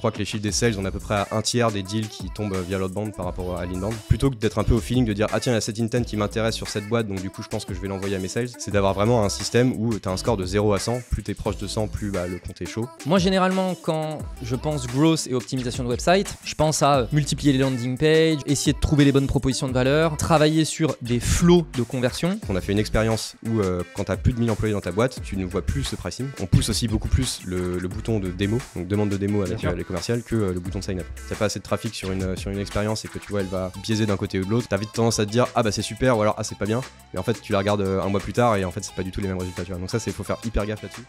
crois que les chiffres des sales, on est à peu près à un tiers des deals qui tombent via l'outbound par rapport à l'inbound. Plutôt que d'être un peu au feeling de dire ah tiens il y a cet intent qui m'intéresse sur cette boîte, donc du coup je pense que je vais l'envoyer à mes sales, c'est d'avoir vraiment un système où tu as un score de 0 à 100, plus tu es proche de 100, plus le compte est chaud. Moi généralement quand je pense growth et optimisation de website, je pense à multiplier les landing pages, essayer de trouver les bonnes propositions de valeur, travailler sur des flows de conversion. On a fait une expérience où quand tu as plus de 1000 employés dans ta boîte, tu ne vois plus ce pricing. On pousse aussi beaucoup plus le bouton de démo, donc demande de démo avec les commerciales, que le bouton de sign up. Si t'as pas assez de trafic sur une expérience et que tu vois elle va biaiser d'un côté ou de l'autre, t'as vite tendance à te dire ah bah c'est super ou alors ah c'est pas bien. Et en fait tu la regardes un mois plus tard et en fait c'est pas du tout les mêmes résultats. Tu vois. Donc ça faut faire hyper gaffe là-dessus.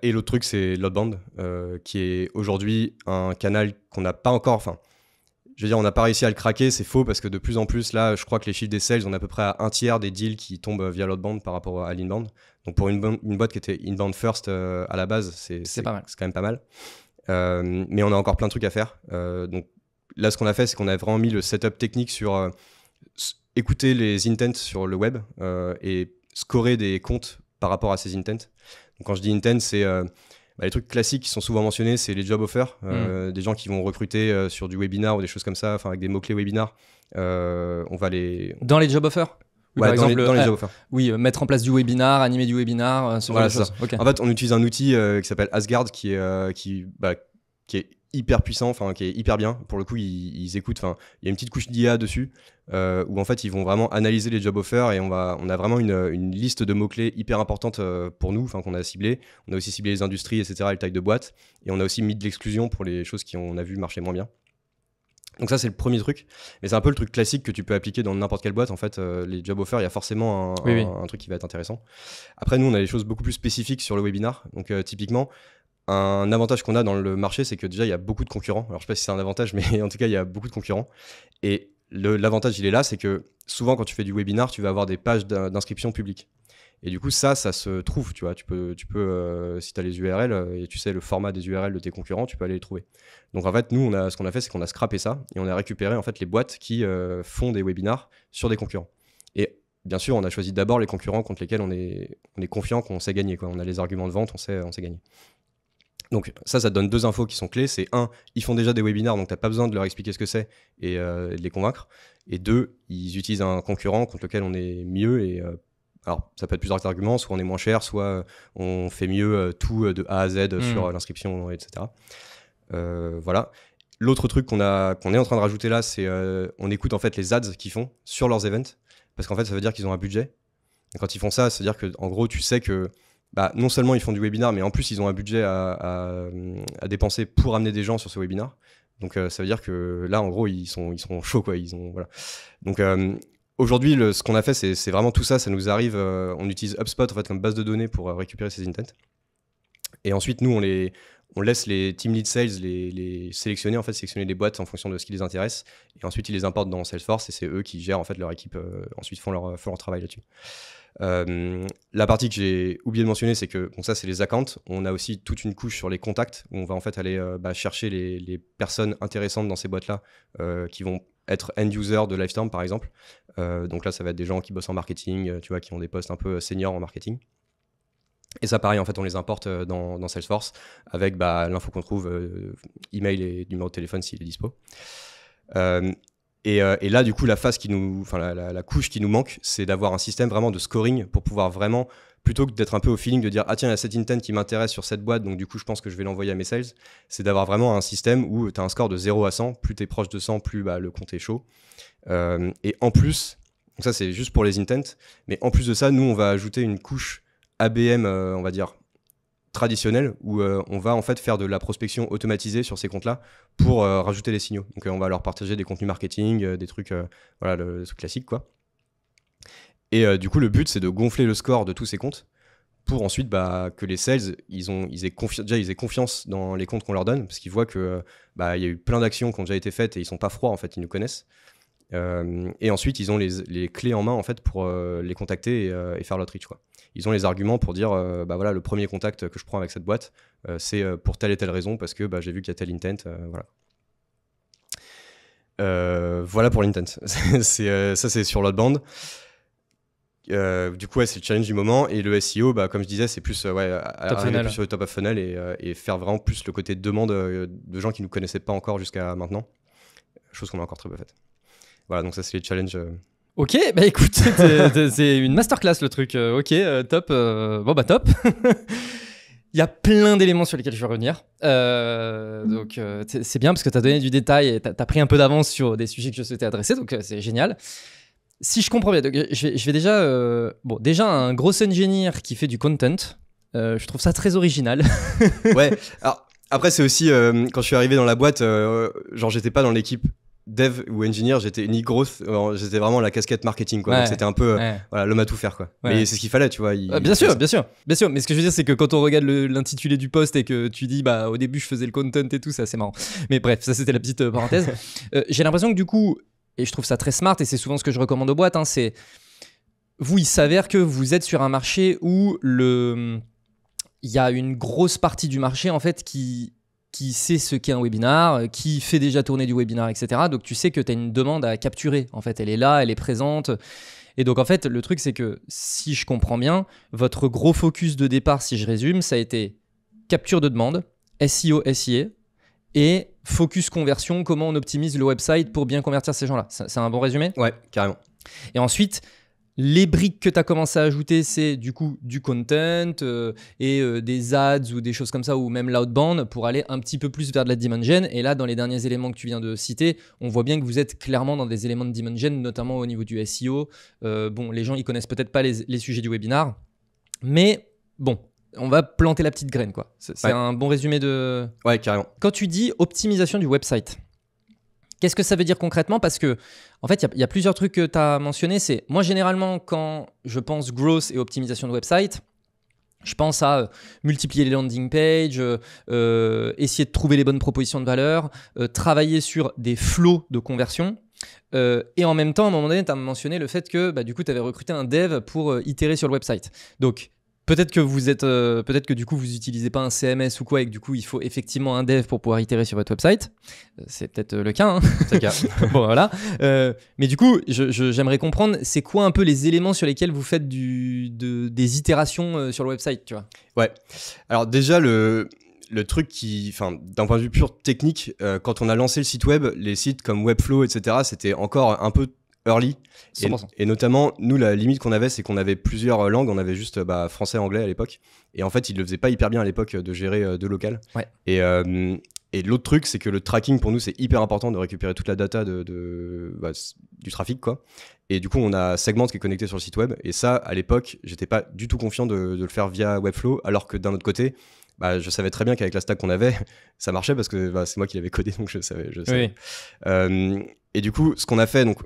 Et l'autre truc c'est l'outbound qui est aujourd'hui un canal qu'on n'a pas encore. Enfin, je veux dire, on n'a pas réussi à le craquer, c'est faux parce que de plus en plus, là, je crois que les chiffres des sales, on est à peu près à un tiers des deals qui tombent via l'outbound par rapport à l'inbound. Donc pour une boîte qui était inbound first à la base, c'est pas mal. C'est quand même pas mal. Mais on a encore plein de trucs à faire. Donc là, ce qu'on a fait, c'est qu'on a vraiment mis le setup technique sur écouter les intents sur le web et scorer des comptes par rapport à ces intents. Donc quand je dis intent, c'est... les trucs classiques qui sont souvent mentionnés, c'est les job offers, des gens qui vont recruter sur du webinar ou des choses comme ça, avec des mots-clés webinar. On va les... Dans les job offers ouais, par exemple, dans les job offers. Oui, mettre en place du webinar, animer du webinar, ce genre de choses. Okay. En fait, on utilise un outil qui s'appelle Asgard qui est hyper puissant, qui est hyper bien. Pour le coup, ils écoutent. Il y a une petite couche d'IA dessus où en fait, ils vont vraiment analyser les job offers et on a vraiment une liste de mots-clés hyper importante pour nous, qu'on a ciblé. On a aussi ciblé les industries, etc., les tailles de boîte. Et on a aussi mis de l'exclusion pour les choses qu'on a vu marcher moins bien. Donc ça, c'est le premier truc. Mais c'est un peu le truc classique que tu peux appliquer dans n'importe quelle boîte. En fait, les job offers, il y a forcément un truc qui va être intéressant. Après, nous, on a des choses beaucoup plus spécifiques sur le webinar. Donc typiquement, un avantage qu'on a dans le marché, c'est que déjà, il y a beaucoup de concurrents. Alors, je ne sais pas si c'est un avantage, mais en tout cas, il y a beaucoup de concurrents. Et l'avantage, il est là, c'est que souvent, quand tu fais du webinar, tu vas avoir des pages d'inscription publiques. Et du coup, ça se trouve, tu vois. Tu peux si tu as les URL et tu sais le format des URL de tes concurrents, tu peux aller les trouver. Donc, en fait, nous, ce qu'on a fait, c'est qu'on a scrappé ça et on a récupéré en fait les boîtes qui font des webinars sur des concurrents. Et bien sûr, on a choisi d'abord les concurrents contre lesquels on est confiant qu'on sait gagner, quoi. On a les arguments de vente, on sait gagner. Donc ça te donne deux infos qui sont clés. C'est un, ils font déjà des webinars, donc tu n'as pas besoin de leur expliquer ce que c'est et de les convaincre. Et deux, ils utilisent un concurrent contre lequel on est mieux. Et alors ça peut être plusieurs arguments, soit on est moins cher, soit on fait mieux tout de A à Z sur l'inscription, etc. Voilà. L'autre truc qu'on est en train de rajouter là, c'est on écoute en fait les ads qu'ils font sur leurs events, parce qu'en fait ça veut dire qu'ils ont un budget. Et quand ils font ça, c'est-à-dire que en gros tu sais que non seulement ils font du webinar, mais en plus ils ont un budget à dépenser pour amener des gens sur ce webinar. Donc ça veut dire que là en gros ils sont chauds, quoi. Voilà. Donc aujourd'hui ce qu'on a fait c'est vraiment tout ça. Ça nous arrive. On utilise HubSpot en fait comme base de données pour récupérer ces intents. Et ensuite nous on laisse les team lead sales les sélectionner les boîtes en fonction de ce qui les intéresse. Et ensuite ils les importent dans Salesforce et c'est eux qui gèrent en fait leur équipe. Ensuite font leur travail là-dessus. La partie que j'ai oublié de mentionner, c'est que ça c'est les accounts. On a aussi toute une couche sur les contacts où on va en fait aller chercher les personnes intéressantes dans ces boîtes là qui vont être end user de Lifestorm par exemple. Donc là ça va être des gens qui bossent en marketing, tu vois, qui ont des postes un peu seniors en marketing. Et ça pareil en fait on les importe dans Salesforce avec l'info qu'on trouve, email et numéro de téléphone s'il est dispo. Et là, du coup, la couche qui nous manque, c'est d'avoir un système vraiment de scoring pour pouvoir vraiment, plutôt que d'être un peu au feeling de dire ah tiens, il y a cet intent qui m'intéresse sur cette boîte, donc du coup, je pense que je vais l'envoyer à mes sales. C'est d'avoir vraiment un système où tu as un score de 0 à 100. Plus tu es proche de 100, plus le compte est chaud. Et en plus, donc ça, c'est juste pour les intents, mais en plus de ça, nous, on va ajouter une couche ABM, on va dire, traditionnel où on va en fait faire de la prospection automatisée sur ces comptes-là pour rajouter les signaux. Donc on va leur partager des contenus marketing, des trucs, le truc classique quoi. Et du coup le but c'est de gonfler le score de tous ces comptes pour ensuite que les sales ils aient confiance dans les comptes qu'on leur donne parce qu'ils voient que y a eu plein d'actions qui ont déjà été faites et ils sont pas froids en fait, ils nous connaissent. Et ensuite ils ont les clés en main en fait pour les contacter et faire l'outreach quoi. Ils ont les arguments pour dire le premier contact que je prends avec cette boîte c'est pour telle et telle raison parce que j'ai vu qu'il y a tel intent, voilà pour l'intent. Ça c'est sur l'outbound. Du coup, ouais, c'est le challenge du moment. Et le SEO, bah, comme je disais, c'est plus arriver plus sur le top of funnel et faire vraiment plus le côté demande de gens qui ne nous connaissaient pas encore jusqu'à maintenant. Chose qu'on a encore très peu faite. Voilà, donc ça, c'est les challenges. Ok, bah écoute, c'est une masterclass le truc. Ok, top. Bon, bah top. Il y a plein d'éléments sur lesquels je vais revenir. Donc, c'est bien parce que tu as donné du détail et tu as pris un peu d'avance sur des sujets que je souhaitais adresser. Donc, c'est génial. Si je comprends bien, donc, je vais déjà... déjà, un gros engineer qui fait du content, je trouve ça très original. Ouais, alors après, c'est aussi quand je suis arrivé dans la boîte, genre, j'étais pas dans l'équipe dev ou engineer, j'étais ni growth, j'étais vraiment la casquette marketing, quoi. Ouais, donc c'était un peu ouais. voilà, l'homme à tout faire, quoi. Ouais. Mais c'est ce qu'il fallait, tu vois. Bien sûr. Mais ce que je veux dire, c'est que quand on regarde l'intitulé du poste et que tu dis, bah, au début, je faisais le content et tout, c'est assez marrant. Mais bref, ça, c'était la petite parenthèse. J'ai l'impression que du coup, et je trouve ça très smart, et c'est souvent ce que je recommande aux boîtes, c'est vous, il s'avère que vous êtes sur un marché où il y a une grosse partie du marché, en fait, qui sait ce qu'est un webinar, qui fait déjà tourner du webinar, etc. Donc, tu sais que tu as une demande à capturer. En fait, elle est là, elle est présente. Et donc, en fait, le truc, c'est que si je comprends bien, votre gros focus de départ, si je résume, ça a été capture de demande, SEO, SIA, et focus conversion, comment on optimise le website pour bien convertir ces gens-là. C'est un bon résumé ? Ouais, carrément. Et ensuite, les briques que tu as commencé à ajouter, c'est du coup du content et des ads ou des choses comme ça, ou même l'outbound pour aller un petit peu plus vers de la demand gen. Et là, dans les derniers éléments que tu viens de citer, on voit bien que vous êtes clairement dans des éléments de demand gen, notamment au niveau du SEO. Les gens, ils connaissent peut-être pas les sujets du webinar, mais bon, on va planter la petite graine, quoi. C'est un bon résumé de... Ouais, carrément. Quand tu dis optimisation du website, qu'est-ce que ça veut dire concrètement ? Parce que, en fait, il y a plusieurs trucs que tu as mentionnés. C'est, moi, généralement, quand je pense growth et optimisation de website, je pense à multiplier les landing pages, essayer de trouver les bonnes propositions de valeur, travailler sur des flows de conversion. Et en même temps, à un moment donné, tu as mentionné le fait que du coup, tu avais recruté un dev pour itérer sur le website. Donc, peut-être que du coup vous n'utilisez pas un CMS ou quoi et que du coup il faut effectivement un dev pour pouvoir itérer sur votre website. C'est peut-être le cas. Hein. C'est le cas. Bon voilà. Mais du coup, j'aimerais comprendre, c'est quoi un peu les éléments sur lesquels vous faites des itérations sur le website, tu vois ? Ouais. Alors déjà le truc d'un point de vue pur technique, quand on a lancé le site web, les sites comme Webflow, etc., c'était encore un peu early. Et notamment, nous, la limite qu'on avait, c'est qu'on avait plusieurs langues. On avait juste français, anglais à l'époque. Et en fait, ils le faisaient pas hyper bien à l'époque de gérer deux locales. Ouais. Et l'autre truc, c'est que le tracking, pour nous, c'est hyper important de récupérer toute la data du trafic, quoi. Et du coup, on a Segment qui est connecté sur le site web. Et ça, à l'époque, j'étais pas du tout confiant de le faire via Webflow, alors que d'un autre côté, je savais très bien qu'avec la stack qu'on avait, ça marchait parce que c'est moi qui l'avais codé, donc je savais. Oui. Et du coup, ce qu'on a fait, donc,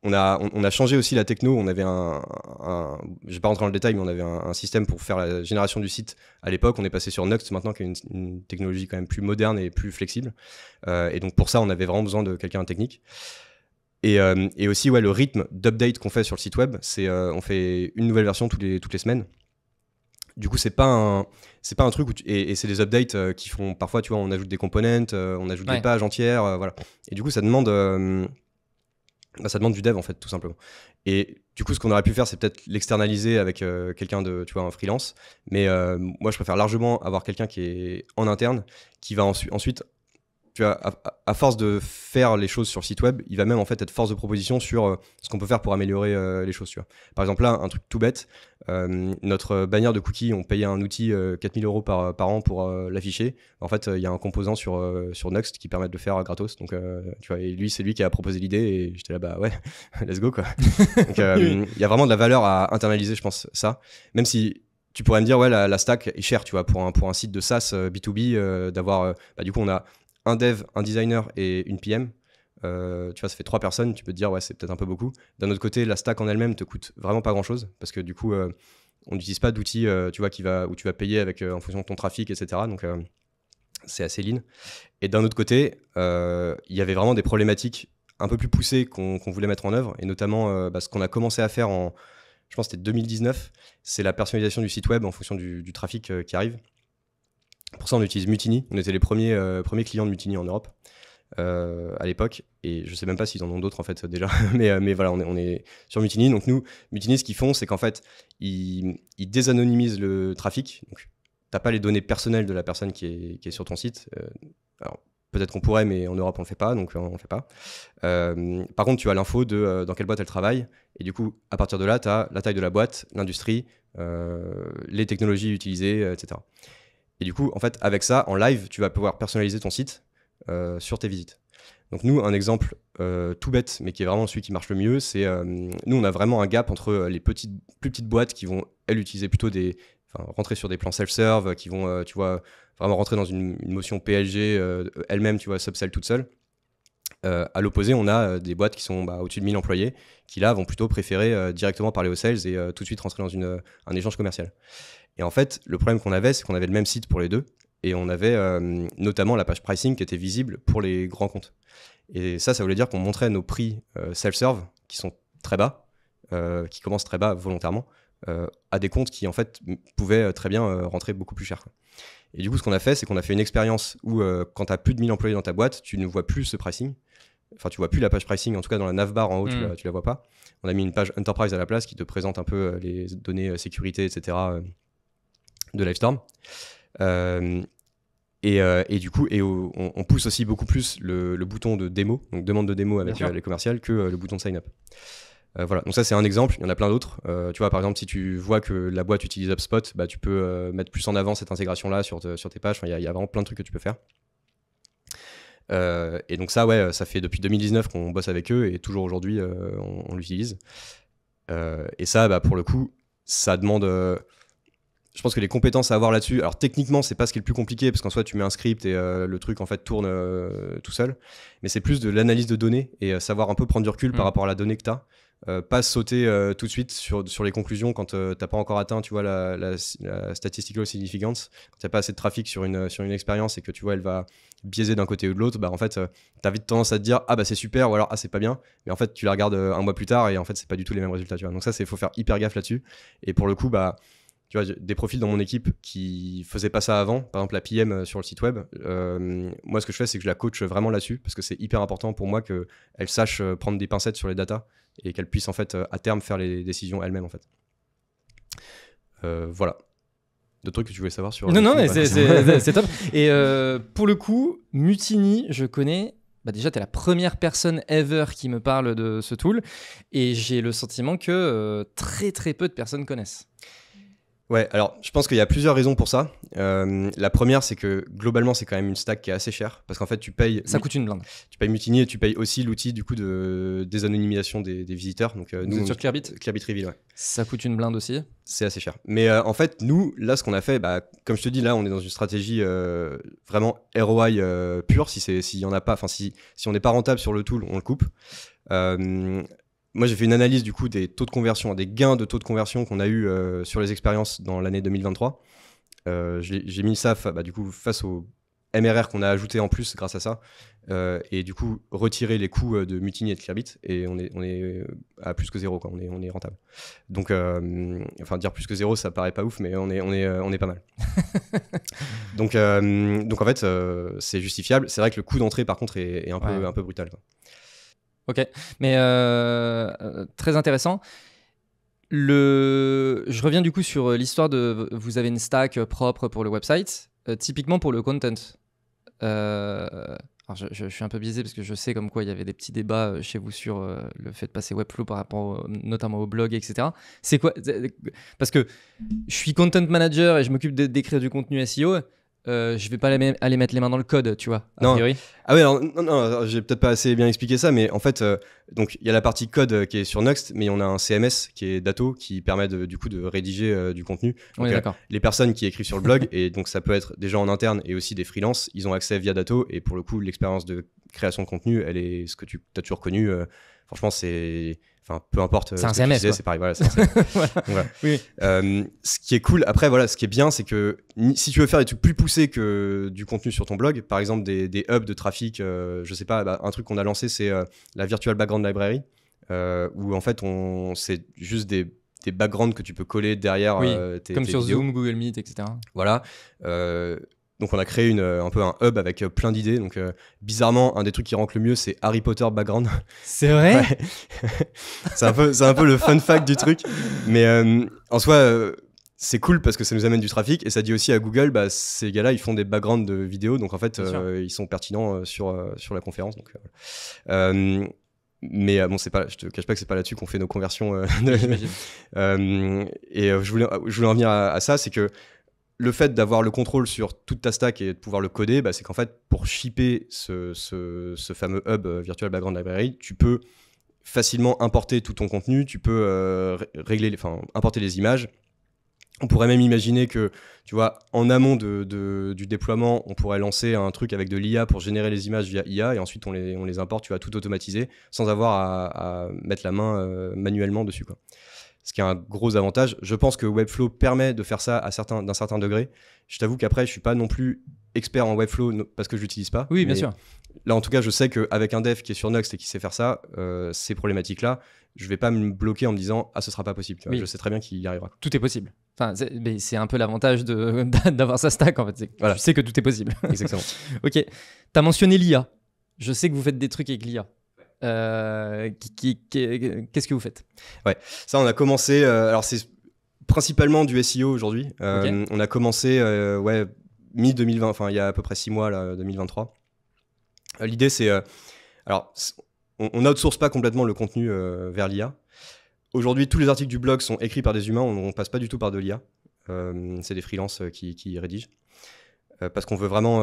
on a changé aussi la techno. On avait je vais pas rentrer dans le détail, mais on avait un système pour faire la génération du site à l'époque. On est passé sur Nuxt maintenant, qui est une technologie quand même plus moderne et plus flexible. Et donc pour ça, on avait vraiment besoin de quelqu'un de technique. Et aussi, le rythme d'update qu'on fait sur le site web, c'est on fait une nouvelle version toutes les semaines. Du coup, c'est pas un truc où et c'est des updates qui font parfois, tu vois, on ajoute des components, on ajoute des pages entières, voilà. Et du coup, ça demande du dev en fait, tout simplement. Et du coup, ce qu'on aurait pu faire, c'est peut-être l'externaliser avec quelqu'un de, tu vois, un freelance. Mais moi, je préfère largement avoir quelqu'un qui est en interne, qui va ensuite, tu vois, à force de faire les choses sur le site web, il va même en fait être force de proposition sur ce qu'on peut faire pour améliorer les choses, tu vois. Par exemple, là, un truc tout bête, notre bannière de cookies, on payait un outil 4 000 € par an pour l'afficher. En fait, il y a un composant sur Nuxt qui permet de le faire gratos. Donc, tu vois, et lui, c'est lui qui a proposé l'idée et j'étais là, bah ouais, let's go, quoi. Donc, il y a vraiment de la valeur à internaliser, je pense, ça. Même si tu pourrais me dire, ouais, la stack est chère, tu vois, pour un site de SaaS B2B, d'avoir, du coup, on a un dev, un designer et une PM. Tu vois, ça fait 3 personnes, tu peux te dire ouais, c'est peut-être un peu beaucoup. D'un autre côté, la stack en elle-même te coûte vraiment pas grand-chose parce que du coup, on n'utilise pas d'outils tu vois, où tu vas payer avec, en fonction de ton trafic, etc. Donc, c'est assez lean. Et d'un autre côté, il y avait vraiment des problématiques un peu plus poussées qu'on voulait mettre en œuvre, et notamment ce qu'on a commencé à faire je pense que c'était 2019, c'est la personnalisation du site web en fonction du trafic qui arrive. Pour ça, on utilise Mutiny. On était les premiers clients de Mutiny en Europe. à l'époque, et je sais même pas s'ils en ont d'autres en fait déjà, mais voilà, on est sur Mutiny. Donc nous, Mutiny, ce qu'ils font, c'est qu'en fait, ils désanonymisent le trafic. Donc t'as pas les données personnelles de la personne qui est sur ton site. Alors peut-être qu'on pourrait, mais en Europe on le fait pas, donc on le fait pas. Par contre, tu as l'info de dans quelle boîte elle travaille, et du coup, à partir de là, tu as la taille de la boîte, l'industrie, les technologies utilisées, etc. Et du coup, en fait, avec ça, en live, tu vas pouvoir personnaliser ton site sur tes visites. Donc nous, un exemple tout bête, mais qui est vraiment celui qui marche le mieux, c'est nous, on a vraiment un gap entre les plus petites boîtes qui vont, elles, utiliser plutôt rentrer sur des plans self-serve, qui vont, tu vois, vraiment rentrer dans une motion PLG elle-même, tu vois, subsell toute seule. À l'opposé, on a des boîtes qui sont au-dessus de 1000 employés, qui là vont plutôt préférer directement parler aux sales et tout de suite rentrer dans un échange commercial. Et en fait, le problème qu'on avait, c'est qu'on avait le même site pour les deux, et on avait notamment la page pricing qui était visible pour les grands comptes. Et ça voulait dire qu'on montrait nos prix self-serve, qui sont très bas, qui commencent très bas volontairement, à des comptes qui en fait pouvaient très bien rentrer beaucoup plus cher, quoi. Et du coup, ce qu'on a fait, c'est qu'on a fait une expérience où quand tu as plus de 1000 employés dans ta boîte, tu ne vois plus ce pricing. Enfin, tu vois plus la page pricing, en tout cas dans la navbar en haut, tu la vois pas. On a mis une page Enterprise à la place qui te présente un peu les données sécurité, etc. De Livestorm. Et du coup, on pousse aussi beaucoup plus le bouton de démo, donc demande de démo avec les commerciales, que le bouton de sign up. Voilà, donc ça c'est un exemple, il y en a plein d'autres. Tu vois, par exemple, si tu vois que la boîte utilise HubSpot, tu peux mettre plus en avant cette intégration-là sur tes pages. Enfin, il y a vraiment plein de trucs que tu peux faire. Et donc ça, ouais, ça fait depuis 2019 qu'on bosse avec eux, et toujours aujourd'hui, on l'utilise. Et ça, pour le coup, ça demande... je pense que les compétences à avoir là-dessus, alors techniquement, c'est pas ce qui est le plus compliqué, parce qu'en soi, tu mets un script et le truc, en fait, tourne tout seul. Mais c'est plus de l'analyse de données et savoir un peu prendre du recul par rapport à la donnée que tu as. Pas sauter tout de suite sur les conclusions quand t'as pas encore atteint, tu vois, la statistical significance, quand t'as pas assez de trafic sur une expérience et que tu vois elle va biaiser d'un côté ou de l'autre, en fait t'as vite tendance à te dire c'est super, ou alors c'est pas bien, mais en fait tu la regardes un mois plus tard et en fait c'est pas du tout les mêmes résultats, tu vois. Donc ça, faut faire hyper gaffe là-dessus. Et pour le coup, tu vois, des profils dans mon équipe qui faisaient pas ça avant, par exemple la PM sur le site web, moi ce que je fais, c'est que je la coach vraiment là-dessus, parce que c'est hyper important pour moi qu'elle sache prendre des pincettes sur les datas et qu'elle puisse en fait à terme faire les décisions elle-même, en fait. Voilà. D'autres trucs que tu voulais savoir sur... Non, mais c'est top. Et pour le coup, Mutiny, je connais... déjà, tu es la première personne ever qui me parle de ce tool, et j'ai le sentiment que très très peu de personnes connaissent. Ouais, alors je pense qu'il y a plusieurs raisons pour ça. La première, c'est que globalement, c'est quand même une stack qui est assez chère, parce qu'en fait, tu payes... Ça coûte une blinde. Tu payes Mutiny et tu payes aussi l'outil du coup de désanonymisation des visiteurs. Donc, nous, sur Clearbit Reveal, ouais. Ça coûte une blinde aussi. C'est assez cher. Mais en fait, nous, là, ce qu'on a fait, comme je te dis, là, on est dans une stratégie vraiment ROI pure. S'il y en a pas, enfin, si on n'est pas rentable sur le tool, on le coupe. Moi, j'ai fait une analyse du coup des taux de conversion, des gains de taux de conversion qu'on a eu sur les expériences dans l'année 2023. J'ai mis ça du coup face au MRR qu'on a ajouté en plus grâce à ça, et du coup retirer les coûts de Mutiny et de Clearbit, et on est à plus que zéro, quoi. On est rentable. Donc, enfin, dire plus que zéro, ça paraît pas ouf, mais on est pas mal. donc en fait, c'est justifiable. C'est vrai que le coût d'entrée, par contre, est un peu brutal, quoi. Ok, mais très intéressant. Je reviens du coup sur l'histoire de vous avez une stack propre pour le website, typiquement pour le content. Alors je suis un peu biaisé parce que je sais comme quoi il y avait des petits débats chez vous sur le fait de passer Webflow par rapport notamment au blog, etc. C'est quoi? Parce que je suis content manager et je m'occupe d'écrire du contenu SEO. Je vais pas aller mettre les mains dans le code, tu vois, a priori. Ah oui, alors, non, j'ai peut-être pas assez bien expliqué ça, mais en fait, donc il y a la partie code qui est sur Nuxt, mais on a un CMS qui est Datto qui permet du coup de rédiger du contenu. Donc, les personnes qui écrivent sur le blog, et donc ça peut être des gens en interne et aussi des freelances, ils ont accès via Datto, et pour le coup, l'expérience de création de contenu, elle est ce que tu as toujours connu. Franchement, c'est... Enfin, peu importe. C'est un CMS, c'est pareil. Voilà, c'est un CMS. Voilà. Oui. Ce qui est cool, après, voilà, ce qui est bien, c'est que si tu veux faire des trucs plus poussés que du contenu sur ton blog, par exemple des hubs de trafic, je sais pas, un truc qu'on a lancé, c'est la Virtual Background Library, où en fait, c'est juste des backgrounds que tu peux coller derrière comme tes sur vidéos. Zoom, Google Meet, etc. Voilà. Donc on a créé un peu un hub avec plein d'idées. Donc bizarrement, un des trucs qui rank le mieux, c'est Harry Potter background. C'est vrai? Ouais. C'est un peu le fun fact du truc. Mais en soi, c'est cool parce que ça nous amène du trafic. Et ça dit aussi à Google, bah, ces gars-là, ils font des backgrounds de vidéos. Donc en fait, ils sont pertinents sur la conférence. Donc, mais bon, je te cache pas que c'est pas là-dessus qu'on fait nos conversions. Et je voulais en venir à ça, c'est que le fait d'avoir le contrôle sur toute ta stack et de pouvoir le coder, bah, c'est qu'en fait, pour shipper ce fameux hub Virtual Background Library, tu peux facilement importer tout ton contenu, tu peux importer les images. On pourrait même imaginer que, tu vois, en amont du déploiement, on pourrait lancer un truc avec de l'IA pour générer les images via IA et ensuite on les importe, tu vas tout automatiser sans avoir à mettre la main manuellement dessus, quoi. Ce qui est un gros avantage. Je pense que Webflow permet de faire ça d'un certain degré. Je t'avoue qu'après, je suis pas non plus expert en Webflow parce que je l'utilise pas. Oui, bien sûr. Là, en tout cas, je sais qu'avec un dev qui est sur Nuxt et qui sait faire ça, ces problématiques-là, je vais pas me bloquer en me disant « Ah, ce sera pas possible ». Oui. Je sais très bien qu'il y arrivera. Tout est possible. Enfin, c'est un peu l'avantage d'avoir sa stack, en fait. Voilà. Tu sais que tout est possible. Exactement. Ok. Tu as mentionné l'IA. Je sais que vous faites des trucs avec l'IA. Qu'est-ce que vous faites? Ouais, ça on a commencé, alors c'est principalement du SEO aujourd'hui. Okay. On a commencé mi-2020, enfin il y a à peu près 6 mois, là, 2023. L'idée c'est, alors on outsource pas complètement le contenu vers l'IA. Aujourd'hui tous les articles du blog sont écrits par des humains, on passe pas du tout par de l'IA. C'est des freelances qui rédigent. Parce qu'on veut vraiment,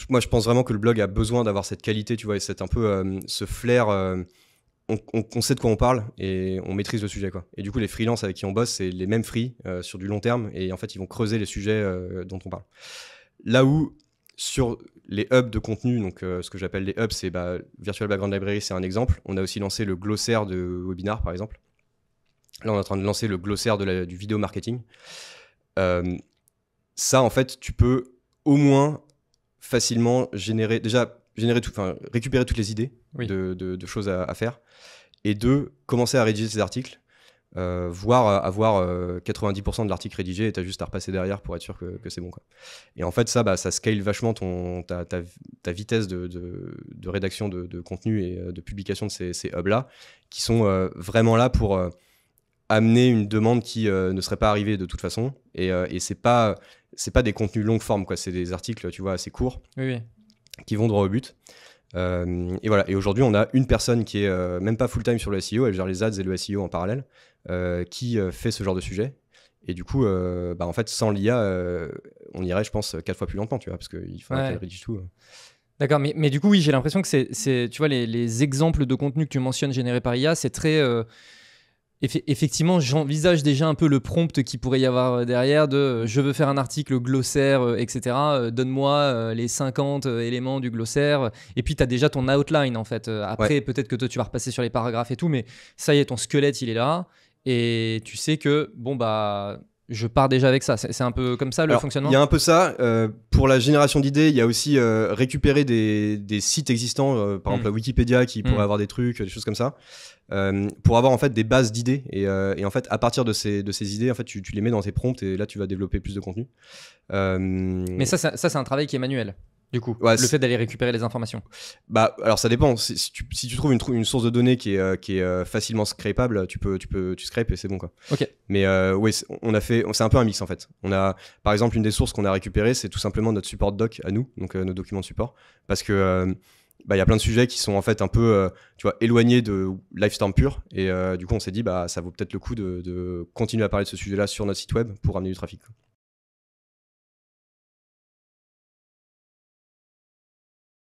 moi je pense vraiment que le blog a besoin d'avoir cette qualité, tu vois, et c'est un peu ce flair, on sait de quoi on parle et on maîtrise le sujet, quoi. Et du coup les freelances avec qui on bosse, c'est les mêmes free sur du long terme et en fait ils vont creuser les sujets dont on parle. Là où sur les hubs de contenu, donc ce que j'appelle les hubs, c'est Virtual Background Library, c'est un exemple. On a aussi lancé le glossaire de webinar par exemple. Là on est en train de lancer le glossaire du vidéo marketing. Ça en fait tu peux au moins facilement récupérer toutes les idées de choses à faire, et commencer à rédiger ces articles, voire avoir 90% de l'article rédigé et t'as juste à repasser derrière pour être sûr que c'est bon, quoi. Et en fait ça scale vachement ta vitesse de rédaction de contenu et de publication de ces hubs là qui sont vraiment là pour amener une demande qui ne serait pas arrivée de toute façon, et c'est pas des contenus longue forme, quoi. C'est des articles, tu vois, assez courts, qui vont droit au but. Et voilà. Et aujourd'hui, on a une personne qui est même pas full time sur le SEO, elle gère les ads et le SEO en parallèle, qui fait ce genre de sujet. Et du coup, en fait, sans l'IA, on irait, je pense, 4 fois plus lentement, tu vois, parce qu'il faut qu'elle rédige tout. D'accord, mais du coup, oui, j'ai l'impression que c'est tu vois, les exemples de contenu que tu mentionnes générés par IA, c'est très effectivement, j'envisage déjà un peu le prompt qu'il pourrait y avoir derrière de je veux faire un article glossaire, etc. Donne-moi les 50 éléments du glossaire. Et puis, tu as déjà ton outline, en fait. Après, peut-être que toi, tu vas repasser sur les paragraphes et tout, mais ça y est, ton squelette, il est là. Et tu sais que, je pars déjà avec ça. C'est un peu comme ça le fonctionnement. Il y a un peu ça. Pour la génération d'idées, il y a aussi récupérer des sites existants, par exemple Wikipédia qui pourrait avoir des trucs, des choses comme ça, pour avoir en fait des bases d'idées. Et en fait, à partir de ces idées, en fait, tu les mets dans tes prompts et là, tu vas développer plus de contenu. Mais ça, c'est un travail qui est manuel. Du coup, le fait d'aller récupérer les informations. Alors ça dépend. Si tu trouves une source de données qui est facilement scrapable, tu scrapes et c'est bon, quoi. Ok. Mais c'est un peu un mix en fait. On a, par exemple, une des sources qu'on a récupérées, c'est tout simplement notre support doc à nous, donc nos documents de support, parce que y a plein de sujets qui sont en fait un peu tu vois, éloignés de Livestorm pur, et du coup on s'est dit ça vaut peut-être le coup de continuer à parler de ce sujet-là sur notre site web pour amener du trafic, quoi.